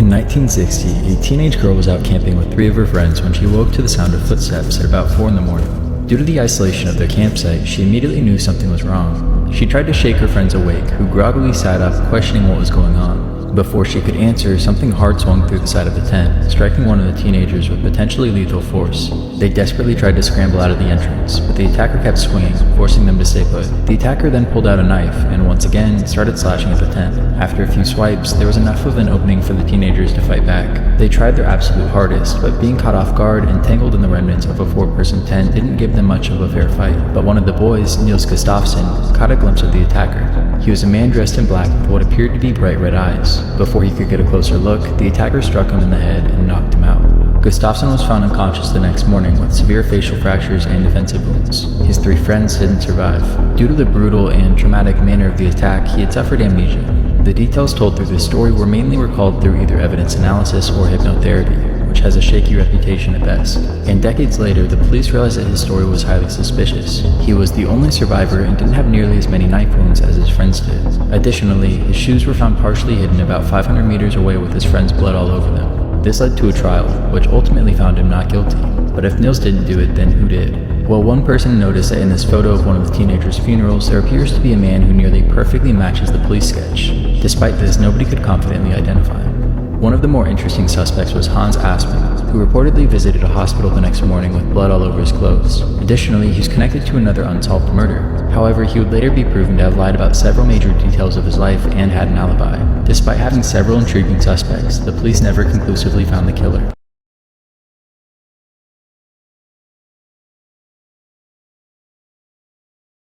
In 1960, a teenage girl was out camping with 3 of her friends when she woke to the sound of footsteps at about 4 in the morning. Due to the isolation of their campsite, she immediately knew something was wrong. She tried to shake her friends awake, who groggily sat up, questioning what was going on. Before she could answer, something hard swung through the side of the tent, striking one of the teenagers with potentially lethal force. They desperately tried to scramble out of the entrance, but the attacker kept swinging, forcing them to stay put. The attacker then pulled out a knife and once again started slashing at the tent. After a few swipes, there was enough of an opening for the teenagers to fight back. They tried their absolute hardest, but being caught off guard and tangled in the remnants of a 4-person tent didn't give them much of a fair fight. But one of the boys, Niels Gustafsson, caught a glimpse of the attacker. He was a man dressed in black with what appeared to be bright red eyes. Before he could get a closer look, the attacker struck him in the head and knocked him out. Gustafsson was found unconscious the next morning with severe facial fractures and defensive wounds. His 3 friends didn't survive. Due to the brutal and traumatic manner of the attack, he had suffered amnesia. The details told through this story were mainly recalled through either evidence analysis or hypnotherapy, which has a shaky reputation at best. And decades later, the police realized that his story was highly suspicious. He was the only survivor and didn't have nearly as many knife wounds as his friends did. Additionally, his shoes were found partially hidden about 500 meters away with his friend's blood all over them. This led to a trial, which ultimately found him not guilty. But if Niels didn't do it, then who did? Well, one person noticed that in this photo of one of the teenagers' funerals, there appears to be a man who nearly perfectly matches the police sketch. Despite this, nobody could confidently identify him. One of the more interesting suspects was Hans Aspen, who reportedly visited a hospital the next morning with blood all over his clothes. Additionally, he's connected to another unsolved murder. However, he would later be proven to have lied about several major details of his life and had an alibi. Despite having several intriguing suspects, the police never conclusively found the killer.